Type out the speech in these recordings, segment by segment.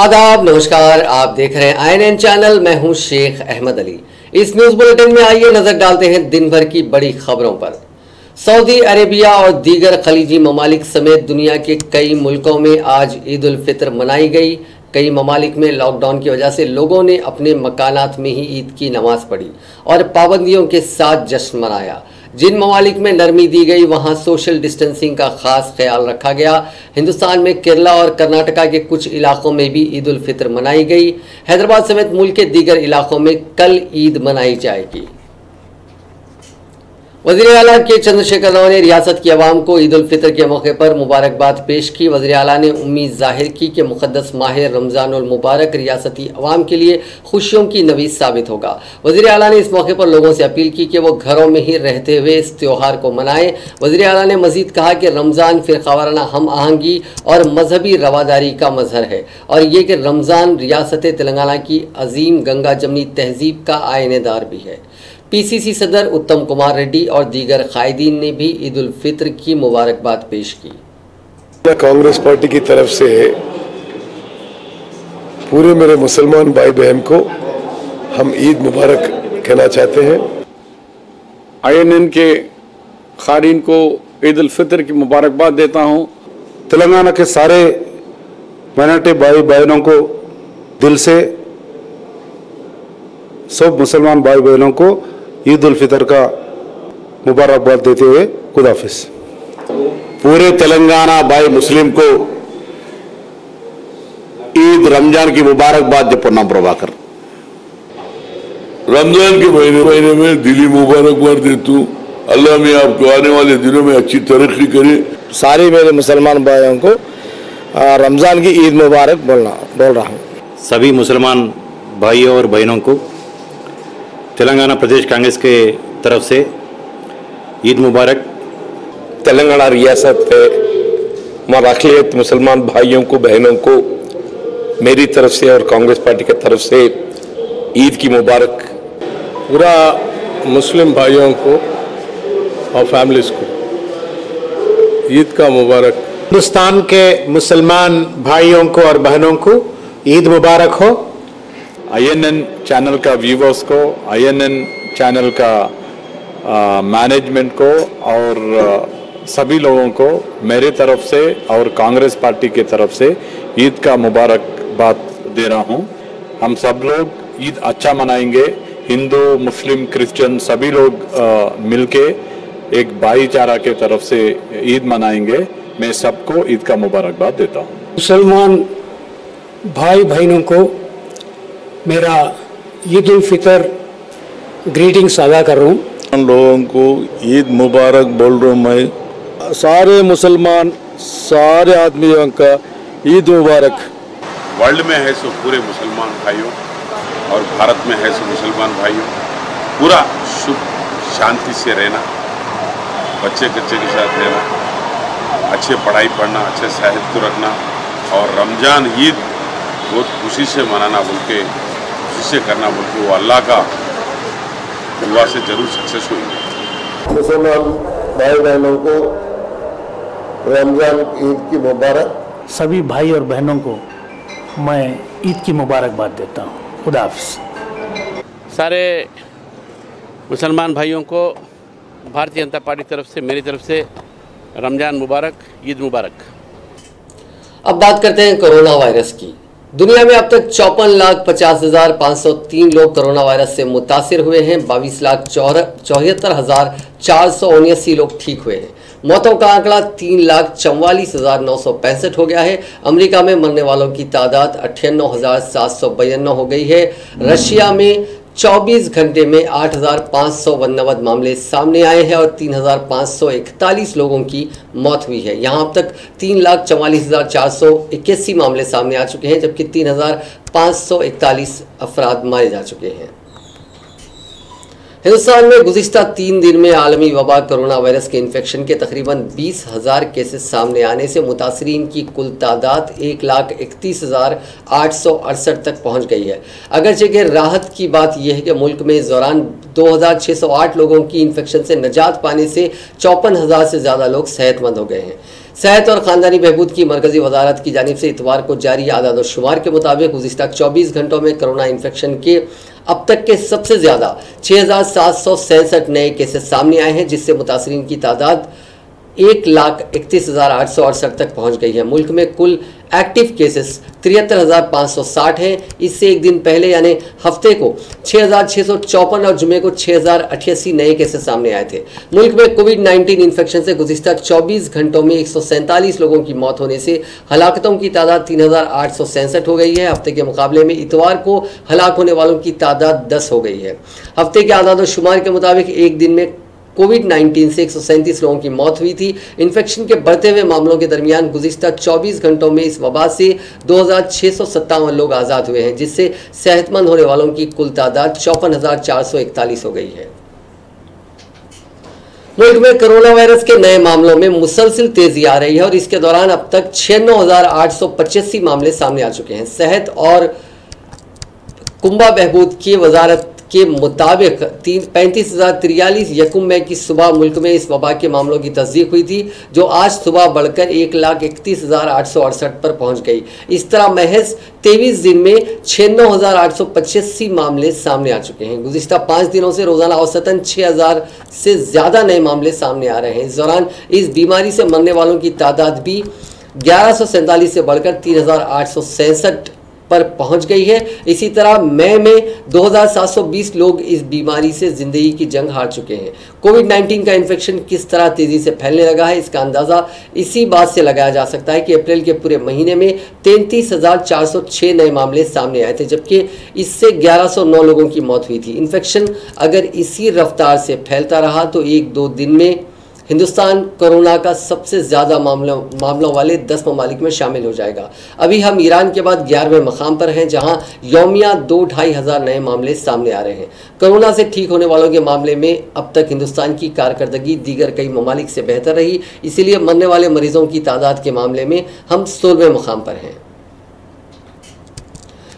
आदाब, नमस्कार। आप देख रहे हैं INN चैनल। मैं हूं शेख अहमद अली। इस न्यूज बुलेटिन में आइए नजर डालते हैं दिन भर की बड़ी खबरों पर। सऊदी अरेबिया और दीगर खलीजी ममालिक समेत दुनिया के कई मुल्कों में आज ईद उल फितर मनाई गई। कई ममालिक में लॉकडाउन की वजह से लोगों ने अपने मकानात में ही ईद की नमाज पढ़ी और पाबंदियों के साथ जश्न मनाया। जिन ममालिक में नरमी दी गई वहां सोशल डिस्टेंसिंग का खास ख्याल रखा गया। हिंदुस्तान में केरला और कर्नाटका के कुछ इलाकों में भी ईद उल फितर मनाई गई। हैदराबाद समेत मुल्क के दीगर इलाकों में कल ईद मनाई जाएगी। वज़ीर आला के चंद्रशेखर राव ने रियासत की आवाम को ईद उल फितर के मौके पर मुबारकबाद पेश की। वज़ीर आला ने उम्मीद जाहिर की कि मुक़द्दस माह रमज़ानुल मुबारक रियासती आवाम के लिए खुशियों की नवीज़ साबित होगा। वज़ीर आला ने इस मौके पर लोगों से अपील की कि वो घरों में ही रहते हुए इस त्यौहार को मनाएं। वज़ीर आला ने मज़ीद कहा कि रमज़ान फ़िरक़ावाराना हम आहंगी और मजहबी रवादारी का मजहर है और ये कि रमज़ान रियासत तेलंगाना की अजीम गंगा जमनी तहजीब का आयनेदार भी है। PCC सदर उत्तम कुमार रेड्डी और दीगर कायदीन ने भी ईद उल फितर की मुबारकबाद पेश की। कांग्रेस पार्टी की तरफ से पूरे मेरे मुसलमान भाई बहन को हम ईद मुबारक कहना चाहते हैं। INN के खारीन को ईद उल फितर की मुबारकबाद देता हूँ। तेलंगाना के सारे माइनॉरिटी भाई बहनों को दिल से, सब मुसलमान भाई बहनों को ईद उल फितर का मुबारकबाद देते हुए खुदा हाफिज। पूरे तेलंगाना भाई मुस्लिम को ईद रमजान की मुबारकबाद पुन्ना प्रभाकर। रमजान के महीने में दिली मुबारकबाद देता हूँ। अल्लाह में आपको आने वाले दिनों में अच्छी तरक्की करे। सारे मेरे मुसलमान भाइयों को रमजान की ईद मुबारक बोल रहा हूँ। सभी मुसलमान भाइयों और बहनों को तेलंगाना प्रदेश कांग्रेस के तरफ से ईद मुबारक। तेलंगाना रियासत मराखलियत मुसलमान भाइयों को बहनों को मेरी तरफ से और कांग्रेस पार्टी की तरफ से ईद की मुबारक। पूरा मुस्लिम भाइयों को और फैमिलीज को ईद का मुबारक। हिंदुस्तान के मुसलमान भाइयों को और बहनों को ईद मुबारक हो। INN चैनल का व्यूवर्स को, INN चैनल का मैनेजमेंट को और सभी लोगों को मेरे तरफ से और कांग्रेस पार्टी की तरफ से ईद का मुबारकबाद दे रहा हूं। हम सब लोग ईद अच्छा मनाएंगे। हिंदू, मुस्लिम, क्रिश्चियन सभी लोग मिलके एक भाईचारा के तरफ से ईद मनाएंगे। मैं सबको ईद का मुबारकबाद देता हूं। मुसलमान भाई बहनों को मेरा ईद उल फितर ग्रीटिंग्स अदा कर रहा हूँ। उन लोगों को ईद मुबारक बोल रहा हूँ मैं। सारे मुसलमान, सारे आदमियों का ईद मुबारक। वर्ल्ड में है सो पूरे मुसलमान भाइयों और भारत में है सो मुसलमान भाइयों, पूरा सुख शांति से रहना, बच्चे कच्चे के साथ रहना, अच्छे पढ़ाई पढ़ना, अच्छे सेहत को रखना और रमजान ईद बहुत खुशी से मनाना बोल के, खुशी से करना बोल के, वो अल्लाह का दुआ से जरूर सक्सेस हुई। मुसलमान भाई बहनों को रमजान ईद की मुबारक। सभी भाई और बहनों को मैं ईद की मुबारकबाद देता हूँ। खुदा हाफिज। सारे मुसलमान भाइयों को भारतीय जनता पार्टी तरफ से, मेरी तरफ से रमजान मुबारक, ईद मुबारक। अब बात करते हैं कोरोना वायरस की। दुनिया में अब तक 54,50,503 लोग कोरोना वायरस से मुतासिर हुए हैं। 22,74,479 लोग ठीक हुए हैं। मौतों का आंकड़ा 3,44,965 हो गया है। अमेरिका में मरने वालों की तादाद 98,792 हो गई है। रशिया में 24 घंटे में 8,589 मामले सामने आए हैं और 3,541 लोगों की मौत हुई है। यहाँ अब तक 3,44,481 मामले सामने आ चुके हैं, जबकि 3,541 अफराद मारे जा चुके हैं। हिंदुस्तान में गुज़िश्ता 3 दिन में आलमी वबा कोरोना वायरस के इन्फेक्शन के तकरीबन 20,000 केसेस सामने आने से मुतासरीन की कुल तादाद 1,31,868 तक पहुंच गई है। अगरचे कि राहत की बात यह है कि मुल्क में इस दौरान 2,608 लोगों की इन्फेक्शन से निजात पाने से 54,000 से ज़्यादा लोग सेहतमंद हो गए हैं। सेहत और खानदानी बहबूद की मरकजी वजारत की जानिब से इतवार को जारी आदाद-ओ-शुमार के मुताबिक गुज़िश्ता 24 घंटों में कोरोना इन्फेक्शन के अब तक के सबसे ज़्यादा 6,767 नए केसेस सामने आए हैं, जिससे मुतासरीन की तादाद 1,31,868 तक पहुंच गई है। मुल्क में कुल एक्टिव केसेस 73,560 हैं। इससे एक दिन पहले यानी हफ्ते को 6,654 और जुमे को 6,088 नए केसेस सामने आए थे। मुल्क में कोविड-19 इन्फेक्शन से गुज़िश्ता 24 घंटों में 147 लोगों की मौत होने से हलाकतों की तादाद 3,867 हो गई है। हफ्ते के मुकाबले में इतवार को हलाक होने वालों की तादाद 10 हो गई है। हफ्ते के आदाद-ओ-शुमार के मुताबिक एक दिन में कोविड-19 से 137 लोगों की मौत हुई थी। इन्फेक्शन के बढ़ते हुए मामलों के दरमियान गुज़िश्ता 24 घंटों में इस वबा से 2,657 लोग आज़ाद हुए हैं, जिससे सेहतमंद होने वालों की कुल तादाद 54,441 हो गई है। मुल्क में कोरोना वायरस के नए मामलों में मुसलसिल तेजी आ रही है और इसके दौरान अब तक 96,885 मामले सामने आ चुके हैं। सेहत और कुंबा बहबूद की वजारत के मुताबिक 35,043 यकुम मई की सुबह मुल्क में इस वबा के मामलों की तस्दीक हुई थी, जो आज सुबह बढ़कर 1,31,868 पर पहुंच गई। इस तरह महज 23 दिन में 96,885 मामले सामने आ चुके हैं। गुज़िश्ता 5 दिनों से रोजाना औसतन 6,000 से ज़्यादा नए मामले सामने आ रहे हैं। इस दौरान इस बीमारी से मरने वालों की तादाद भी 1147 से बढ़कर 3,867 पर पहुंच गई है। इसी तरह मई में 2,720 लोग इस बीमारी से जिंदगी की जंग हार चुके हैं। कोविड-19 का इन्फेक्शन किस तरह तेजी से फैलने लगा है, इसका अंदाज़ा इसी बात से लगाया जा सकता है कि अप्रैल के पूरे महीने में 33,406 नए मामले सामने आए थे, जबकि इससे 1,109 लोगों की मौत हुई थी। इन्फेक्शन अगर इसी रफ्तार से फैलता रहा तो 1-2 दिन में हिंदुस्तान कोरोना का सबसे ज़्यादा मामलों वाले 10 ममालिक में शामिल हो जाएगा। अभी हम ईरान के बाद 11वें मकाम पर हैं, जहां यौमिया 2-2.5 हज़ार नए मामले सामने आ रहे हैं। कोरोना से ठीक होने वालों के मामले में अब तक हिंदुस्तान की कारकर्दगी दीगर कई ममालिक से बेहतर रही, इसीलिए मरने वाले मरीजों की तादाद के मामले में हम 16वें मकाम पर हैं।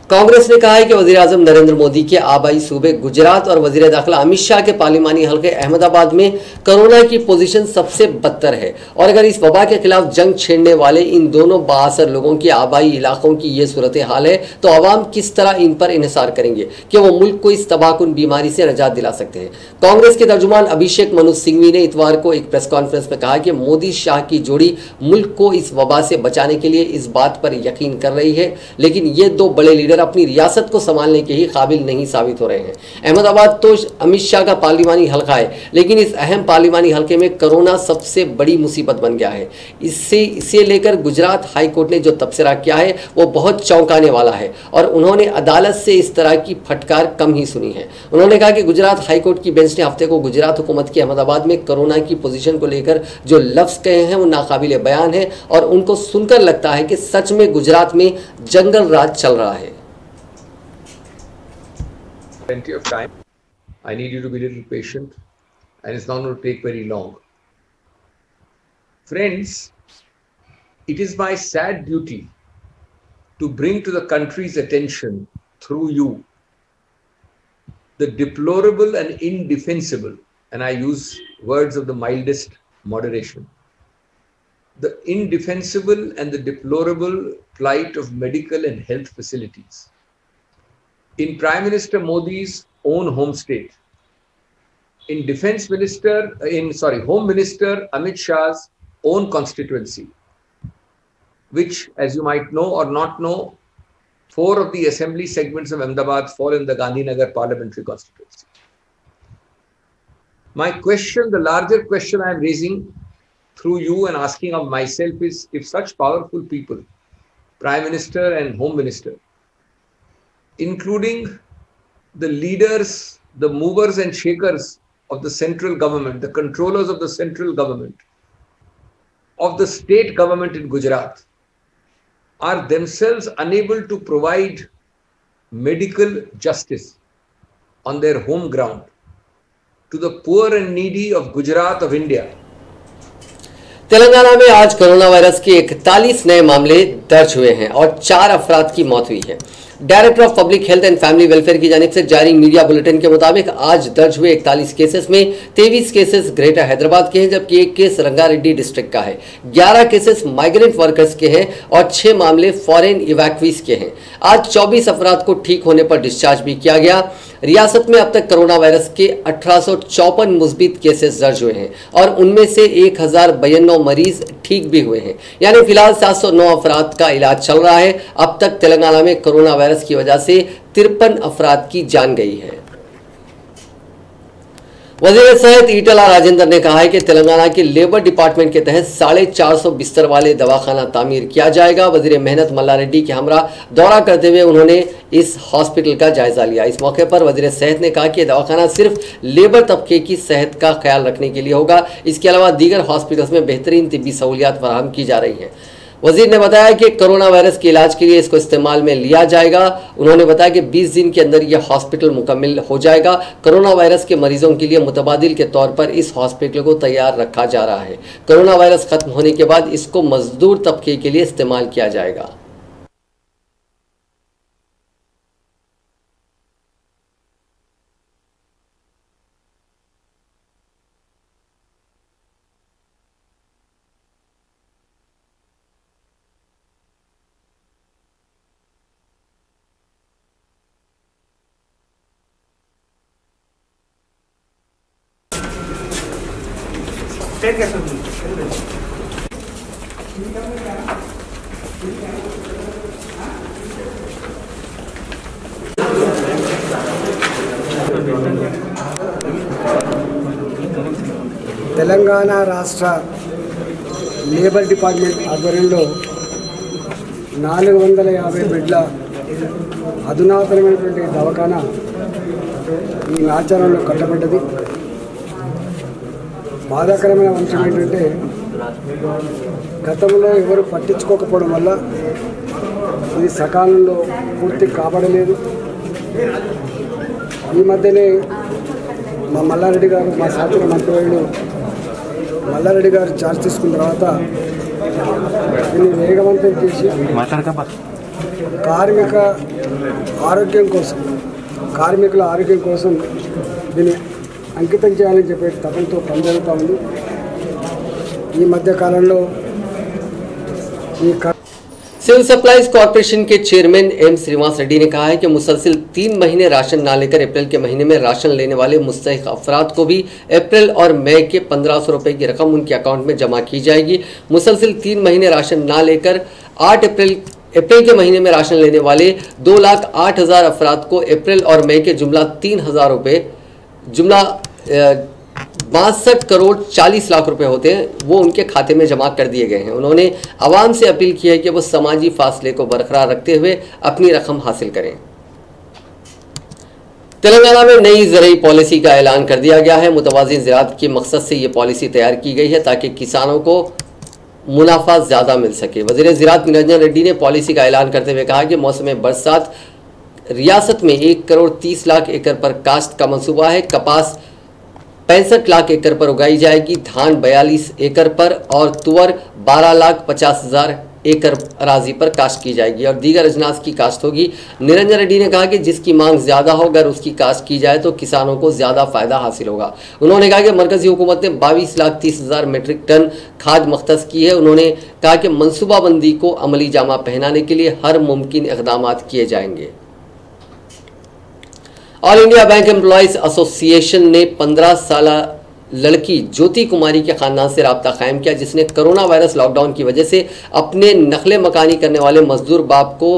कांग्रेस ने कहा है कि वज़ीर-ए-आज़म नरेंद्र मोदी के आबाई सूबे गुजरात और वज़ीर दाखिला अमित शाह के पार्लिमानी हल्के अहमदाबाद में कोरोना की पोजीशन सबसे बदतर है और अगर इस वबा के खिलाफ जंग छेड़ने वाले इन दोनों बाअसर लोगों के आबाई इलाकों की ये सूरत हाल है तो अवाम किस तरह इन पर इन्हिसार करेंगे कि वो मुल्क को इस तबाहकुन बीमारी से निजात दिला सकते हैं। कांग्रेस के तर्जुमान अभिषेक मनु सिंघवी ने इतवार को एक प्रेस कॉन्फ्रेंस में कहा कि मोदी शाह की जोड़ी मुल्क को इस वबा से बचाने के लिए इस बात पर यकीन कर रही है, लेकिन ये दो बड़े लीडर अपनी रियासत को संभालने के ही काबिल नहीं साबित हो रहे हैं। अहमदाबाद तो अमित शाह का पार्लिमानी हल्का है, लेकिन इस अहम पार्लिमानी हल्के में कोरोना सबसे बड़ी मुसीबत बन गया है। इसे लेकर गुजरात हाई कोर्ट ने जो तबसरा किया है वो बहुत चौंकाने वाला है और उन्होंने अदालत से इस तरह की फटकार कम ही सुनी है। उन्होंने कहा कि गुजरात हाई कोर्ट की बेंच ने हफ्ते को गुजरात हुकूमत की अहमदाबाद में कोरोना की पोजीशन को लेकर जो लफ्ज़ कहे हैं वो नाकाबिले बयान है और उनको सुनकर लगता है कि सच में गुजरात में जंगल राज चल रहा है। Plenty of time. I need you to be a little patient and it's not going to take very long. Friends, it is my sad duty to bring to the country's attention through you the deplorable and indefensible, and I use words of the mildest moderation, the indefensible and the deplorable plight of medical and health facilities in Prime Minister Modi's own home state, in Home Minister Amit Shah's own constituency, which, as you might know or not know, 4 of the assembly segments of Ahmedabad fall in the Gandhinagar parliamentary constituency. My question, the larger question I am raising through you and asking of myself is, if such powerful people, Prime Minister and Home Minister, including the leaders, the movers and shakers of the central government, the controllers of the central government, of the state government in Gujarat, are themselves unable to provide medical justice on their home ground to the poor and needy of Gujarat of India. Telangana में आज corona virus के 41 नए मामले दर्ज हुए हैं और 4 अफराद की मौत हुई है। Director of public health and family welfare की जानिब से जारी मीडिया बुलेटिन के मुताबिक आज दर्ज हुए 41 केसेस में 23 केसेस ग्रेटर हैदराबाद के हैं, जबकि एक केस रंगारेड्डी डिस्ट्रिक्ट का है। 11 केसेस माइग्रेंट वर्कर्स के हैं और 6 मामले फॉरेन इवैक्यूईज के हैं। आज 24 अफराद को ठीक होने पर डिस्चार्ज भी किया गया। रियासत में अब तक कोरोना वायरस के 1854 मुस्बित केसेस दर्ज हुए हैं और उनमें से 1092 मरीज ठीक भी हुए हैं, यानी फिलहाल 709 अफराद का इलाज चल रहा है। अब तक तेलंगाना में कोरोना वायरस की वजह से 53 अफराद की जान गई है। वजीर सेहत ईटला राजेंद्र ने कहा है कि तेलंगाना के लेबर डिपार्टमेंट के तहत 450 बिस्तर वाले दवाखाना तामीर किया जाएगा। वजीर मेहनत मल्ला रेड्डी के हमरा दौरा करते हुए उन्होंने इस हॉस्पिटल का जायजा लिया। इस मौके पर वजीर सेहत ने कहा कि दवाखाना सिर्फ लेबर तबके की सेहत का ख्याल रखने के लिए होगा। इसके अलावा दीगर हॉस्पिटल्स में बेहतरीन तिब्बी सहूलियात फराहम की जा रही हैं। वजीर ने बताया कि कोरोना वायरस के इलाज के लिए इसको इस्तेमाल में लिया जाएगा। उन्होंने बताया कि 20 दिन के अंदर यह हॉस्पिटल मुकम्मल हो जाएगा। कोरोना वायरस के मरीजों के लिए मुतबादिल के तौर पर इस हॉस्पिटल को तैयार रखा जा रहा है। कोरोना वायरस खत्म होने के बाद इसको मजदूर तबके के लिए इस्तेमाल किया जाएगा। తెలంగాణ రాష్ట్ర లేబర్ డిపార్ట్మెంట్ ఆధ్వర్యంలో 450 బెడ్ల అధునాతనమైనటువంటి దవాఖానా ఈ నాచారంలో కట్టబడ్డది. బాధాకరమైన అంశం ఏంటంటే గతంలో ఎవరు పట్టించుకోకపోవడం వల్ల ఇది సకాలంలో పూర్తి కాబడలేదు. ఈ మధ్యనే మా మల్లారెడ్డి గారు, మా శాసన మంత్రివర్యులు మల్లారెడ్డి గారు చార్జ్ తీసుకున్న తర్వాత దీన్ని వేగవంతం చేసి కార్మికుల ఆరోగ్యం కోసం దీన్ని అంకితం చేయాలని చెప్పే తపంతో పనిజరుగుతూ ఉంది. ఈ మధ్య కాలంలో ఈ सिविल सप्लाईज कॉर्पोरेशन के चेयरमैन एम श्रीनिवास रेड्डी ने कहा है कि मुसलसिल 3 महीने राशन ना लेकर अप्रैल के महीने में राशन लेने वाले मुस्तहिक अफराद को भी अप्रैल और मई के 1500 रुपए की रकम उनके अकाउंट में जमा की जाएगी। मुसलसिल 3 महीने राशन ना लेकर 8 अप्रैल के महीने में राशन लेने वाले 2,08,000 अफराद को अप्रैल और मई के जुमला 3,000 रुपये, जुमला 62 करोड़ 40 लाख रुपए होते हैं, वो उनके खाते में जमा कर दिए गए हैं। उन्होंने आवाम से अपील की है कि वो समाजी फासले को बरकरार रखते हुए अपनी रकम हासिल करें। तेलंगाना में नई ज़रूरी पॉलिसी का ऐलान कर दिया गया है। मुतवाज़िन ज़राअत के मकसद से ये पॉलिसी तैयार की गई है ताकि किसानों को मुनाफा ज़्यादा मिल सके। वज़ीर ज़राअत निरंजन रेड्डी ने पॉलिसी का ऐलान करते हुए कहा कि मौसम बरसात रियासत में 1 करोड़ 30 लाख एकड़ पर काश्त का मंसूबा है। कपास 65 लाख एकड़ पर उगाई जाएगी, धान 42 एकड़ पर और तुअर 12,50,000 एकड़ अराजी पर काश्त की जाएगी और दीगर अजनास की काश्त होगी। निरंजन रेड्डी ने कहा कि जिसकी मांग ज़्यादा हो अगर उसकी काश्त की जाए तो किसानों को ज़्यादा फ़ायदा हासिल होगा। उन्होंने कहा कि मरकज़ी हुकूमत ने 22,30,000 मीट्रिक टन खाद मख्तस की है। उन्होंने कहा कि मनसूबाबंदी को अमली जामा पहनाने के लिए हर मुमकिन इक़दाम किए जाएंगे। All India bank employees association ने 15 साल लड़की ज्योति कुमारी के खानदान से रब्ता कायम किया, जिसने कोरोना वायरस लॉकडाउन की वजह से अपने नकले मकानी करने वाले मजदूर बाप को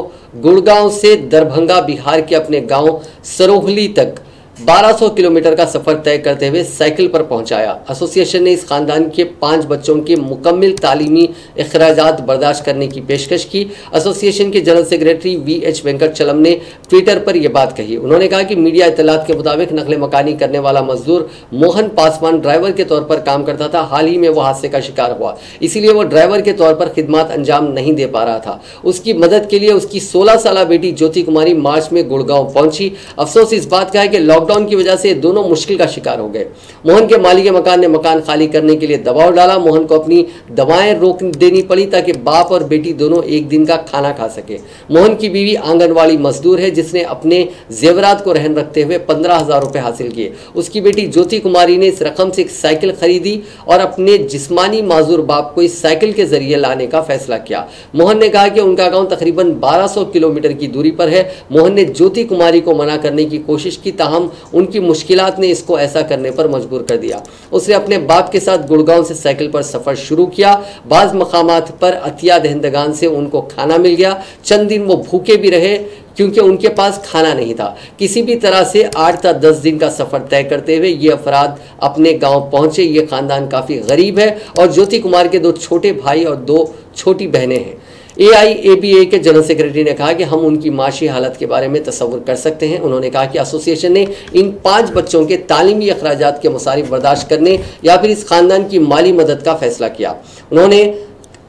गुड़गांव से दरभंगा बिहार के अपने गांव सरोहली तक 1200 किलोमीटर का सफर तय करते हुए साइकिल पर पहुंचाया। एसोसिएशन ने इस खानदान के 5 बच्चों के मुकम्मल तालीमी अखराजात बर्दाश्त करने की पेशकश की। एसोसिएशन के जनरल सेक्रेटरी VH वेंकटचलम ने ट्विटर पर यह बात कही। उन्होंने कहा कि मीडिया इत्तलात के मुताबिक नकले मकानी करने वाला मजदूर मोहन पासवान ड्राइवर के तौर पर काम करता था। हाल ही में वो हादसे का शिकार हुआ, इसीलिए वो ड्राइवर के तौर पर खिदमत अंजाम नहीं दे पा रहा था। उसकी मदद के लिए उसकी 16 साल बेटी ज्योति कुमारी मार्च में गुड़गांव पहुंची। अफसोस इस बात का है कि लॉकडाउन की वजह से दोनों मुश्किल का शिकार हो गए। मोहन के मालिक मकान ने मकान खाली करने के लिए दबाव डाला। मोहन को अपनी दवाएं रोक देनी पड़ी ताकि बाप और बेटी दोनों एक दिन का खाना खा सके। मोहन की बीवी आंगनवाड़ी मजदूर है जिसने अपने जेवरात को रहन रखते हुए 15,000 रुपए हासिल किए। उसकी बेटी ज्योति कुमारी ने इस रकम से एक साइकिल खरीदी और अपने जिस्मानी माजूर बाप को इस साइकिल के जरिए लाने का फैसला किया। मोहन ने कहा कि उनका गांव तकरीबन 1200 किलोमीटर की दूरी पर है। मोहन ने ज्योति कुमारी को मना करने की कोशिश की, ताहम उनकी मुश्किलात ने इसको ऐसा करने पर मजबूर कर दिया। उसने अपने बाप के साथ गुड़गांव से साइकिल पर सफर शुरू किया। बाज मकामात पर अतिया दहंदगान से उनको खाना मिल गया। चंद दिन वो भूखे भी रहे क्योंकि उनके पास खाना नहीं था। किसी भी तरह से 8 से 10 दिन का सफर तय करते हुए ये अफराद अपने गांव पहुंचे। ये खानदान काफी गरीब है और ज्योति कुमार के 2 छोटे भाई और 2 छोटी बहनें हैं। AIABA के जनरल सेक्रेटरी ने कहा कि हम उनकी माशी हालत के बारे में तस्वुर कर सकते हैं। उन्होंने कहा कि एसोसिएशन ने इन 5 बच्चों के तालीमी अखराजात के मसारिफ बर्दाश्त करने या फिर इस खानदान की माली मदद का फैसला किया। उन्होंने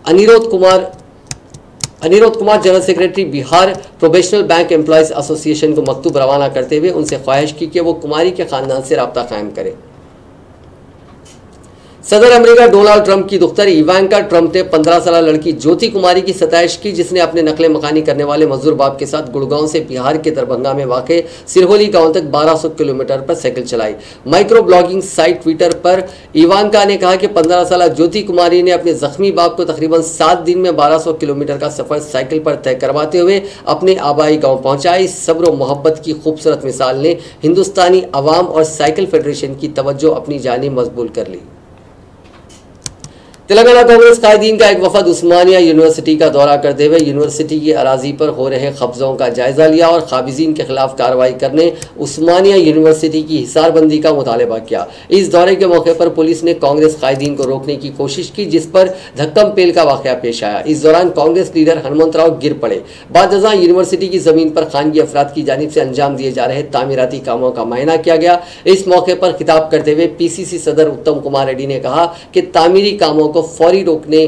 Anirudh Kumar general secretary Bihar provincial bank employees association को मकतूब रवाना करते हुए उनसे ख्वाहिश की कि वो कुमारी के खानदान से राब्ता कायम करें। सदर अमेरिका डोनाल्ड ट्रंप की दुख्तर इवांका ट्रंप ने 15 साल लड़की ज्योति कुमारी की सताइश की, जिसने अपने नकले मकानी करने वाले मजदूर बाप के साथ गुड़गांव से बिहार के दरभंगा में वाक़े सिरहोली गांव तक 1200 किलोमीटर पर साइकिल चलाई। माइक्रो ब्लॉगिंग साइट ट्विटर पर इवांका ने कहा कि 15 साल ज्योति कुमारी ने अपने जख्मी बाप को तकरीबन 7 दिन में 1200 किलोमीटर का सफर साइकिल पर तय करवाते हुए अपने आबाई गाँव पहुंचा। इस सब्र व मोहब्बत की खूबसूरत मिसाल ने हिंदुस्तानी अवाम और साइकिल फेडरेशन की तवज्जो अपनी जानिब मकबूल कर ली। तेलंगाना कांग्रेस कायदीन का एक वफद उस्मानिया यूनिवर्सिटी का दौरा करते हुए यूनिवर्सिटी की अराजी पर हो रहे कब्जों का जायजा लिया और काबिजीन के खिलाफ कार्रवाई करने उस्मानिया यूनिवर्सिटी की हिसारबंदी का मुतालबा किया। इस दौरे के मौके पर पुलिस ने कांग्रेस कायदीन को रोकने की कोशिश की, जिस पर धक्कम पेल का वाकया पेश आया। इस दौरान कांग्रेस लीडर हनुमंत राव गिर पड़े। बादजा यूनिवर्सिटी की जमीन पर खानगी अफराद की जानिब से अंजाम दिए जा रहे तामीराती कामों का मुआयना किया गया। इस मौके पर खिताब करते हुए PCC सदर उत्तम कुमार रेड्डी ने कहा कि तामीरी कामों को फौरी रोकने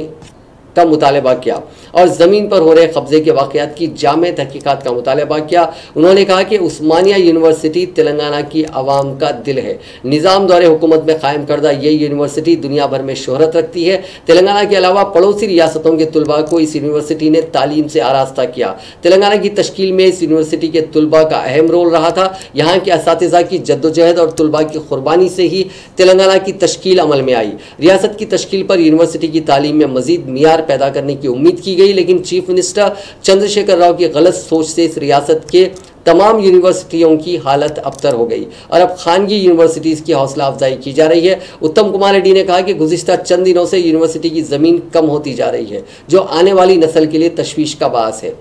का मुतालबा किया और ज़मीन पर हो रहे कब्जे के वाक़यात की जामे तहकीकात का मुतालबा किया। उन्होंने कहा कि उस्मानिया यूनिवर्सिटी तेलंगाना की आवाम का दिल है। निज़ाम दौरे हुकूमत में कायम करदा ये यूनिवर्सिटी दुनिया भर में शोहरत रखती है। तेलंगाना के अलावा पड़ोसी रियासतों के तुलबा को इस यूनिवर्सिटी ने तालीम से आरास्ता किया। तेलंगाना की तश्कील में इस यूनिवर्सिटी के तुलबा का अहम रोल रहा था। यहाँ के असातिज़ा की जद्दोजहद और तुलबा की कुर्बानी से ही तेलंगाना की तश्कील अमल में आई। रियासत की तश्कील पर यूनिवर्सिटी की तालीम में मज़ीद मियार पैदा करने की उम्मीद की गई, लेकिन चीफ मिनिस्टर चंद्रशेखर राव की गलत सोच से इस रियासत के तमाम यूनिवर्सिटियों की हालत अबतर हो गई और अब खानगी यूनिवर्सिटीज़ की हौसला अफजाई की जा रही है। उत्तम कुमार रेड्डी ने कहा कि गुज़िश्ता चंद दिनों से यूनिवर्सिटी की ज़मीन कम होती जा रही है, जो आने वाली नस्ल के लिए तशवीश का बास है।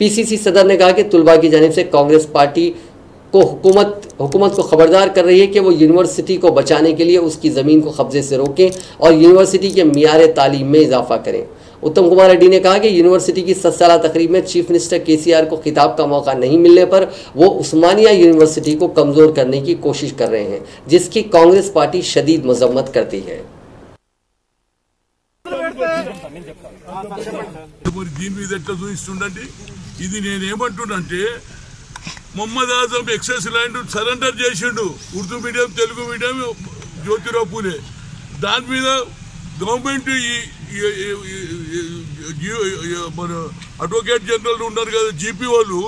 PCC सदर ने कहा कि तुलबा की जानिब से कांग्रेस पार्टी को हुकूमत को खबरदार कर रही है कि वो यूनिवर्सिटी को बचाने के लिए उसकी ज़मीन को कब्जे से रोकें और यूनिवर्सिटी के मियार तालीम में इजाफा करें। उत्तम कुमार रेड्डी ने कहा कि यूनिवर्सिटी की 7 साला तकरीब में चीफ मिनिस्टर KCR को खिताब का मौका नहीं मिलने पर वो उस्मानिया यूनिवर्सिटी को कमज़ोर करने की कोशिश कर रहे हैं, जिसकी कांग्रेस पार्टी शदीद मजम्मत करती है। Mohammed Azam excess land surrender చేసిండు, ఉర్దూ మీడియం తెలుగు మీడియం జ్యోతిరావు పూలే. దాని మీద గవర్నమెంట్ మన అడ్వకేట్ జనరల్ ఉన్నారు కదా GP వాళ్ళు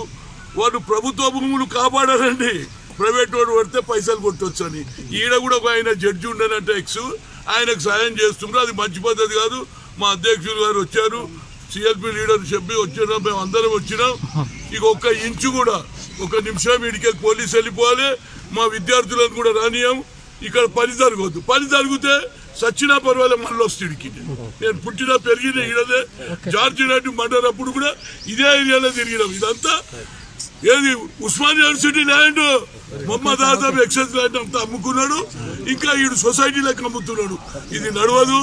ప్రభుత్వ భూములు కాపాడారండి. ప్రైవేట్ వాడు పడితే పైసలు కొట్టొచ్చు అని. ఈడ కూడా ఒక ఆయన జడ్జి ఉండనంటే ఆయనకు సాయం చేస్తున్నారు. అది మంచి పద్ధతి కాదు. మా అధ్యక్షులు గారు వచ్చారు, CLP లీడర్ చెప్పి వచ్చారు, మేము అందరం వచ్చినాం. ఇక ఒక్క ఇంచు కూడా ఒక నిమిషం వీడికి పోలీసు వెళ్ళిపోవాలి. మా విద్యార్థులను కూడా రానియం. ఇక్కడ పని జరగవద్దు. పని జరిగితే సచ్చినా పర్వాలే మళ్ళీ వస్తుడికి. నేను పుట్టిన పెరిగిన ఈడదే. జార్జి రెడ్డి మర్డర్ అప్పుడు కూడా ఇదే ఏరియాలో తిరిగినాం. ఇదంతా ఏది Osmania university land Mohammed Azam excess land అంతా అమ్ముకున్నాడు. ఇంకా ఈడు సొసైటీలకు అమ్ముతున్నాడు. ఇది నడవదు.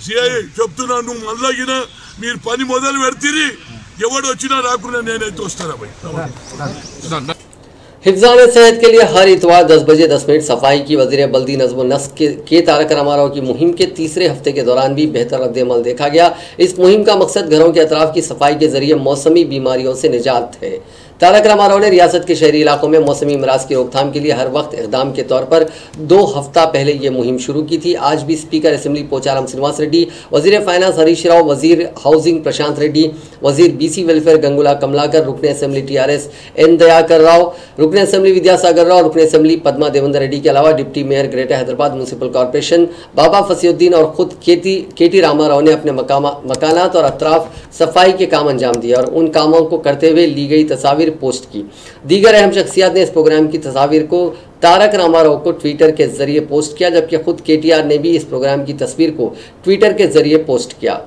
CI చెప్తున్నా, నువ్వు మళ్ళగిన మీరు పని మొదలు పెడితే ఎవడు వచ్చినా రాకుండా నేనైతే వస్తారా भाई। हिफ्ज़ान सेहत के लिए हर इतवार 10 बजे 10 मिनट सफाई की वज़ीर बल्दी नज़्म नस्क के तारक रामाराव की मुहिम के तीसरे हफ्ते के दौरान भी बेहतर रद्द-ए-अमल देखा गया। इस मुहिम का मकसद घरों के अतराफ की सफाई के जरिए मौसमी बीमारियों से निजात है। तारक रामाराव ने रियासत के शहरी इलाकों में मौसमी अमराज की रोकथाम के लिए हर वक्त इक़दाम के तौर पर 2 हफ्ता पहले ये मुहिम शुरू की थी। आज भी स्पीकर असेंबली पोचाराम श्रीनिवास रेड्डी, वजीर फाइनेंस हरीश राव, वजीर हाउसिंग प्रशांत रेड्डी, वजीर बीसी वेलफेयर गंगुला कमलाकर, रुकने assembly TRS N Dayakar Rao, रुकने असेंबली विद्यासागर राव, रुकने असेंबली पद्मा देवेंद्र रेड्डी के अलावा deputy mayor greater Hyderabad municipal corporation Baba Fasiuddin और खुद केटी रामाराव ने अपने मकानात और अतराफ सफाई के काम अंजाम दिए और उन कामों को करते हुए ली गई तस्वीर पोस्ट की। दीगर अहम शख्सियात ने इस प्रोग्राम की तस्वीर को तारक रामाराव को ट्विटर के जरिए पोस्ट किया, जबकि खुद केटीआर ने भी इस प्रोग्राम की तस्वीर को ट्विटर के जरिए पोस्ट किया।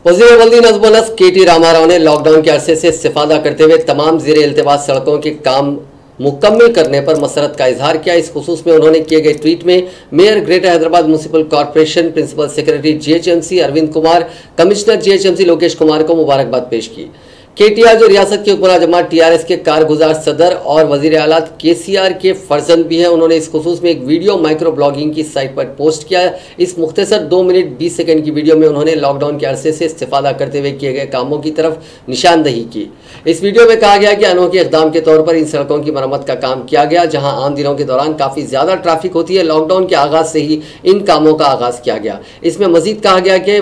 वज़ीर वल्दी नज़्म-ओ-नस्क केटी रामाराव ने लॉकडाउन के अरसे से इस्तिफादा करते हुए तमाम ज़ेरे इल्तिवास सड़कों के काम मुकम्मल करने पर मसरत का इजहार किया। इस खुसूस में उन्होंने किए गए ट्वीट में mayor greater Hyderabad municipal corporation, principal secretary GHMC Arvind Kumar, commissioner GHMC Lokesh Kumar को मुबारकबाद पेश की। केटीआर जो रियासत के हुक्मरान जमात टीआरएस के कारगुजार सदर और वजीर आला केसीआर के फर्जंद भी हैं, उन्होंने इस खुसूस में एक वीडियो माइक्रो ब्लॉगिंग की साइट पर पोस्ट किया। इस मुख्तसर 2 मिनट 20 सेकंड की वीडियो में उन्होंने लॉकडाउन के अरसे से इस्तिफादा करते हुए किए गए कामों की तरफ निशानदही की। इस वीडियो में कहा गया कि अनोखे इक़दाम के तौर पर इन सड़कों की मरम्मत का काम किया गया। जहाँ आम दिनों के दौरान काफ़ी ज़्यादा ट्रैफिक होती है, लॉकडाउन के आगाज़ से ही इन कामों का आगाज़ किया गया। इसमें मजीद कहा गया कि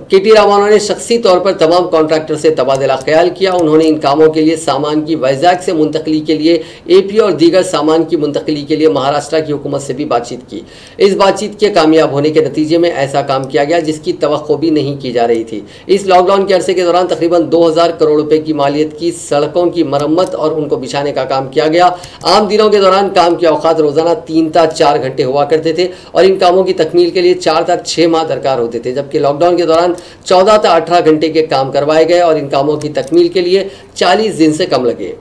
केटी रामाराव ने शख्सी तौर पर तमाम कॉन्ट्रैक्टर से तबादला ख्याल किया। उन्होंने इन कामों के लिए सामान की वैज़ाग से मुंतकली के लिए एपी और दीगर सामान की मुंतकली के लिए महाराष्ट्र की हुकूमत से भी बातचीत की। इस बातचीत के कामयाब होने के नतीजे में ऐसा काम किया गया जिसकी तवक्को भी नहीं की जा रही थी। इस लॉकडाउन के अरसे के दौरान तकरीबन 2000 करोड़ रुपए की मालियत की सड़कों की मरम्मत और उनको बिछाने का काम किया गया। आम दिनों के दौरान काम के औकात रोजाना 3 से 4 घंटे हुआ करते थे और इन कामों की तकमील के लिए 4 से 6 माह दरकार होते थे, जबकि लॉकडाउन के दौरान 14 से 18 घंटे के काम करवाए गए और इन कामों की तकमील के लिए 40 दिन से कम लगे।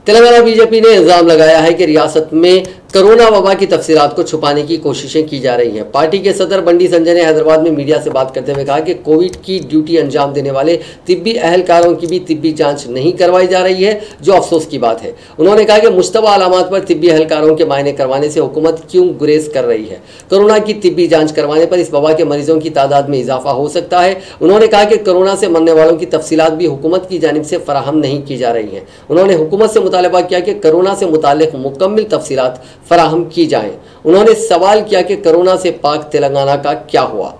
तेलंगाना बीजेपी ने इल्जाम लगाया है कि रियासत में कोरोना वबा की तफसीलात को छुपाने की कोशिशें की जा रही हैं। पार्टी के सदर बंडी संजय ने हैदराबाद में मीडिया से बात करते हुए कहा कि कोविड की ड्यूटी अंजाम देने वाले तिब्बी अहलकारों की भी तिब्बी जांच नहीं करवाई जा रही है, जो अफसोस की बात है। उन्होंने कहा कि मुश्तबा अलामात पर तिब्बी अहलकारों के मायने करवाने से हुकूमत क्यों गुरेज कर रही है। कोरोना की तिब्बी जाँच करवाने पर इस वबा के मरीजों की तादाद में इजाफा हो सकता है। उन्होंने कहा कि कोरोना से मरने वालों की तफसीलात भी हुकूमत की जानिब से फराहम नहीं की जा रही हैं। उन्होंने हुकूमत से मुतालबा किया कि कोरोना से मुताल्लिक मुकम्मल तफसीलात फराहम की जाएं। उन्होंने सवाल किया कि कोरोना से पाक तेलंगाना का क्या हुआ।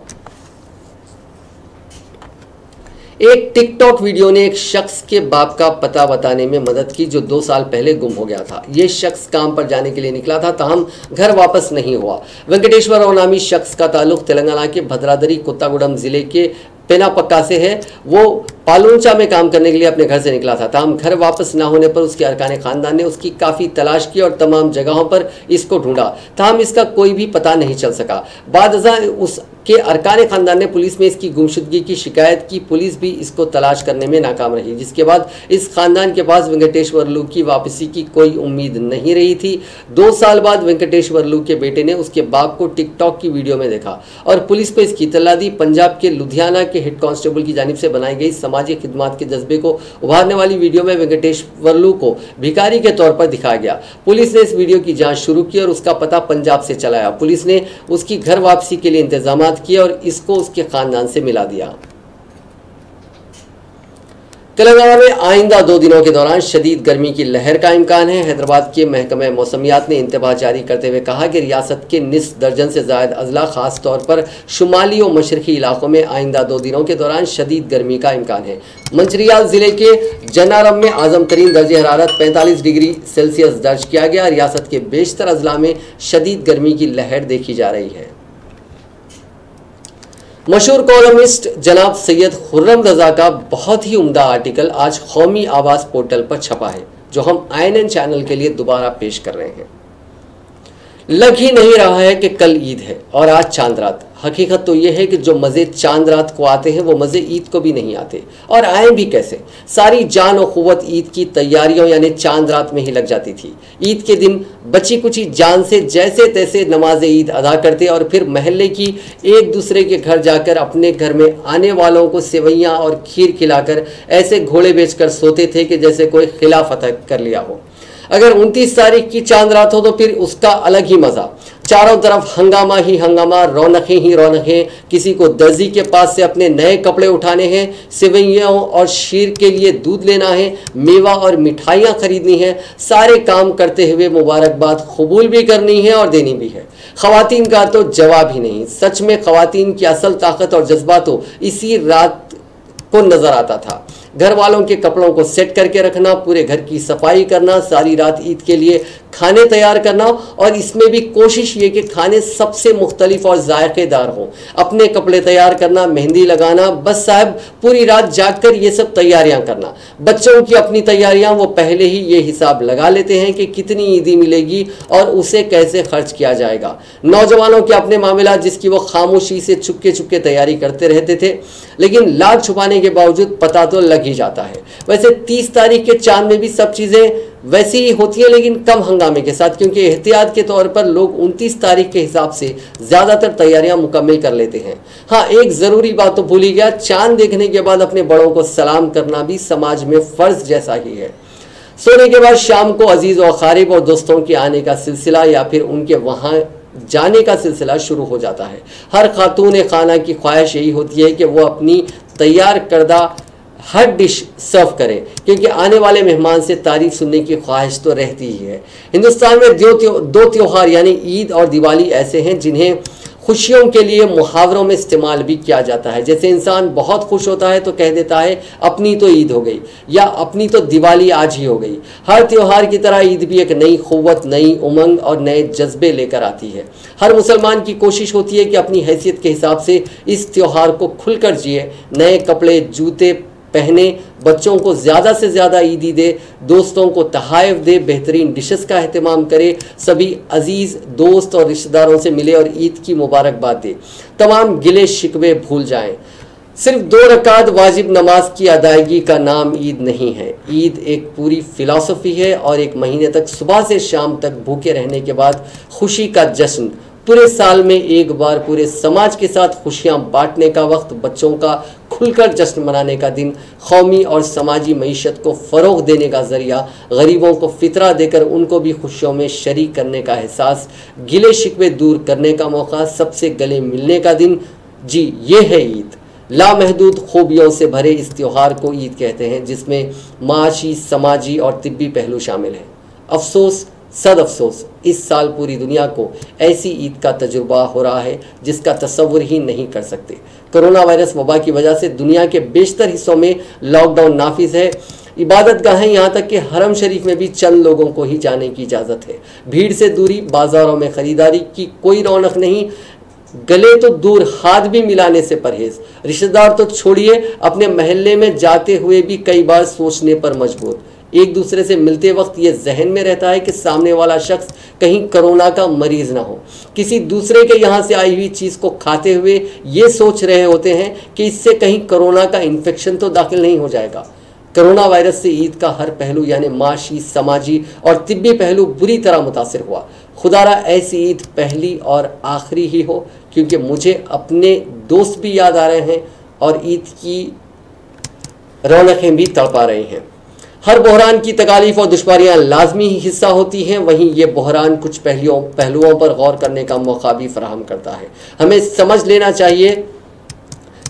एक टिकटॉक वीडियो ने एक शख्स के बाप का पता बताने में मदद की जो 2 साल पहले गुम हो गया था। ये शख्स काम पर जाने के लिए निकला था, ताहम घर वापस नहीं हुआ। वेंकटेश्वर राव नामी शख्स का ताल्लुक तेलंगाना के भद्रादरी कोत्तागुडम जिले के पेनापक्का से है। वो पालूंचा में काम करने के लिए अपने घर से निकला था, ताहम घर वापस ना होने पर उसके अरकान खानदान ने उसकी काफ़ी तलाश की और तमाम जगहों पर इसको ढूंढा, ताहम इसका कोई भी पता नहीं चल सका। बाद उसके अरकान खानदान ने पुलिस में इसकी गुमशुदगी की शिकायत की। पुलिस भी इसको तलाश करने में नाकाम रही, जिसके बाद इस खानदान के पास वेंकटेश्वरलू की वापसी की कोई उम्मीद नहीं रही थी। 2 साल बाद वेंकटेश्वरलू के बेटे ने उसके बाप को टिकटॉक की वीडियो में देखा और पुलिस को इसकी इत्तला दी। पंजाब के लुधियाना के हेड कांस्टेबल की जानिब से बनाई गई समाजी खिदमत के जज्बे को उभारने वाली वीडियो में वेंकटेश्वरलू को भिखारी के तौर पर दिखाया गया। पुलिस ने इस वीडियो की जांच शुरू की और उसका पता पंजाब से चलाया। पुलिस ने उसकी घर वापसी के लिए इंतजाम किए और इसको उसके खानदान से मिला दिया। तेलंगाना में आइंदा 2 दिनों के दौरान शदीद गर्मी की लहर का इम्कान है। हैदराबाद के महकमे मौसमियात ने इंतबाह जारी करते हुए कहा कि रियासत के निस्फ दर्जन से ज़ायद अजला खास तौर पर शुमाली और मशरकी इलाकों में आइंदा 2 दिनों के दौरान शदीद गर्मी का इम्कान है। मंचिरियाल ज़िले के जनारम में आज़म तरीन दर्जे हरारत 45 डिग्री सेल्सियस दर्ज किया गया। रियासत के बेशतर अजला में शदीद गर्मी की लहर देखी जा रही है। मशहूर कॉलमिस्ट जनाब सैयद खुर्रम रजा का बहुत ही उम्दा आर्टिकल आज कौमी आवाज़ पोर्टल पर छपा है, जो हम INN चैनल के लिए दोबारा पेश कर रहे हैं। लग ही नहीं रहा है कि कल ईद है और आज चांद रात। हकीकत तो यह है कि जो मज़े चांद रात को आते हैं वो मज़े ईद को भी नहीं आते, और आए भी कैसे। सारी जान और क़ुव्वत ईद की तैयारियों यानी चांद रात में ही लग जाती थी। ईद के दिन बची कुची जान से जैसे तैसे नमाज ईद अदा करते और फिर महल्ले की एक दूसरे के घर जाकर अपने घर में आने वालों को सेवैयाँ और खीर खिलाकर ऐसे घोड़े बेचकर सोते थे कि जैसे कोई खिला फतह कर लिया हो। अगर 29 तारीख की चांद रात हो तो फिर उसका अलग ही मज़ा। चारों तरफ हंगामा ही हंगामा, रौनकें ही रौनकें। किसी को दर्जी के पास से अपने नए कपड़े उठाने हैं, सेवैयों और शीर के लिए दूध लेना है, मेवा और मिठाइयाँ खरीदनी है। सारे काम करते हुए मुबारकबाद कबूल भी करनी है और देनी भी है। ख़वातीन का तो जवाब ही नहीं। सच में ख़वातीन की असल ताकत और जज्बा तो इसी रात को नज़र आता था। घर वालों के कपड़ों को सेट करके रखना, पूरे घर की सफाई करना, सारी रात ईद के लिए खाने तैयार करना, और इसमें भी कोशिश ये कि खाने सबसे मुख्तलिफ और जायकेदार हों। अपने कपड़े तैयार करना, मेहंदी लगाना, बस साहब पूरी रात जागकर ये सब तैयारियां करना। बच्चों की अपनी तैयारियां, वो पहले ही ये हिसाब लगा लेते हैं कि कितनी ईदी मिलेगी और उसे कैसे खर्च किया जाएगा। नौजवानों के अपने मामला जिसकी वो खामोशी से चुपके चुपके तैयारी करते रहते थे, लेकिन लाज छुपाने के बावजूद पता तो लग ही जाता है। वैसे 30 तारीख के चांद में भी सब चीज़ें वैसी ही होती है, लेकिन कम हंगामे के साथ, क्योंकि एहतियात के तौर पर लोग 29 तारीख के हिसाब से ज़्यादातर तैयारियां मुकम्मल कर लेते हैं। हाँ, एक ज़रूरी बात तो भूल ही गया, चांद देखने के बाद अपने बड़ों को सलाम करना भी समाज में फ़र्ज जैसा ही है। सोने के बाद शाम को अजीज़ और क़रीब और दोस्तों के आने का सिलसिला या फिर उनके वहाँ जाने का सिलसिला शुरू हो जाता है। हर खातून खाना की ख्वाहिश यही होती है कि वो अपनी तैयार करदा हर डिश सर्व करें, क्योंकि आने वाले मेहमान से तारीफ सुनने की ख्वाहिश तो रहती ही है। हिंदुस्तान में दो त्योहार यानी ईद और दिवाली ऐसे हैं जिन्हें खुशियों के लिए मुहावरों में इस्तेमाल भी किया जाता है। जैसे इंसान बहुत खुश होता है तो कह देता है अपनी तो ईद हो गई, या अपनी तो दिवाली आज ही हो गई। हर त्योहार की तरह ईद भी एक नई क़ुव्वत, नई उमंग और नए जज्बे लेकर आती है। हर मुसलमान की कोशिश होती है कि अपनी हैसियत के हिसाब से इस त्यौहार को खुलकर जिए, नए कपड़े जूते पहने, बच्चों को ज़्यादा से ज़्यादा ईदी दे, दोस्तों को तहाइफ दे, बेहतरीन डिशेस का अहतमाम करे, सभी अजीज़ दोस्त और रिश्तेदारों से मिले और ईद की मुबारकबाद दे, तमाम गिले शिकवे भूल जाएं। सिर्फ 2 रकात वाजिब नमाज की अदायगी का नाम ईद नहीं है। ईद एक पूरी फ़िलासफ़ी है और एक महीने तक सुबह से शाम तक भूखे रहने के बाद खुशी का जश्न, पूरे साल में एक बार पूरे समाज के साथ खुशियां बांटने का वक्त, बच्चों का खुलकर जश्न मनाने का दिन, कौमी और समाजी मईशत को फ़रोग़ देने का ज़रिया, गरीबों को फ़ितरा देकर उनको भी खुशियों में शरीक करने का एहसास, गिले शिकवे दूर करने का मौका, सबसे गले मिलने का दिन। जी, ये है ईद। लामहदूद खूबियों से भरे इस त्यौहार को ईद कहते हैं, जिसमें माशी, समाजी और तिब्बी पहलू शामिल हैं। अफसोस, सद अफसोस, इस साल पूरी दुनिया को ऐसी ईद का तजुर्बा हो रहा है जिसका तसव्वुर ही नहीं कर सकते। कोरोना वायरस वबा की वजह से दुनिया के बेशतर हिस्सों में लॉकडाउन नाफिज है। इबादत गाहें, यहाँ तक कि हरम शरीफ में भी चंद लोगों को ही जाने की इजाज़त है। भीड़ से दूरी, बाज़ारों में ख़रीदारी की कोई रौनक नहीं, गले तो दूर हाथ भी मिलाने से परहेज़। रिश्तेदार तो छोड़िए, अपने महल्ले में जाते हुए भी कई बार सोचने पर मजबूर। एक दूसरे से मिलते वक्त ये जहन में रहता है कि सामने वाला शख्स कहीं कोरोना का मरीज़ ना हो। किसी दूसरे के यहाँ से आई हुई चीज़ को खाते हुए ये सोच रहे होते हैं कि इससे कहीं कोरोना का इन्फेक्शन तो दाखिल नहीं हो जाएगा। कोरोना वायरस से ईद का हर पहलू यानी माशी, समाजी और तिब्बी पहलू बुरी तरह मुतासिर हुआ। खुदारा ऐसी ईद पहली और आखिरी ही हो, क्योंकि मुझे अपने दोस्त भी याद आ रहे हैं और ईद की रौनकें भी तड़पा रही हैं। हर बहरान की तकालीफ और दुश्वारियाँ लाजमी हिस्सा होती हैं, वहीं ये बहरान कुछ पहलुओं पर गौर करने का मौका भी फराहम करता है। हमें समझ लेना चाहिए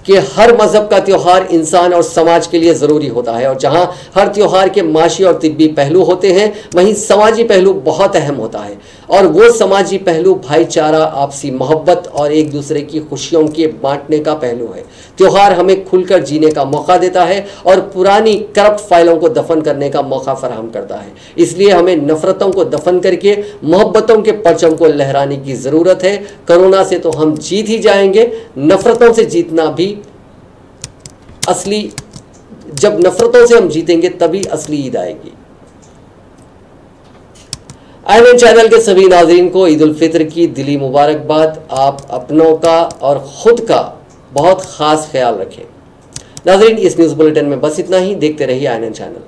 कि हर मजहब का त्यौहार इंसान और समाज के लिए ज़रूरी होता है, और जहां हर त्यौहार के माशी और तिब्बी पहलू होते हैं, वहीं समाजी पहलू बहुत अहम होता है। और वो समाजी पहलू भाईचारा, आपसी मोहब्बत और एक दूसरे की खुशियों के बांटने का पहलू है। त्यौहार हमें खुलकर जीने का मौका देता है और पुरानी करप्ट फाइलों को दफन करने का मौका फराहम करता है। इसलिए हमें नफरतों को दफन करके मोहब्बतों के परचम को लहराने की ज़रूरत है। कोरोना से तो हम जीत ही जाएंगे, नफरतों से जीतना भी असली, जब नफरतों से हम जीतेंगे तभी असली ईद आएगी। INN चैनल के सभी नाजरीन को ईद उल फित्र की दिली मुबारकबाद। आप अपनों का और ख़ुद का बहुत ख़ास ख्याल रखें। नाजरीन, इस न्यूज़ बुलेटिन में बस इतना ही। देखते रहिए INN चैनल।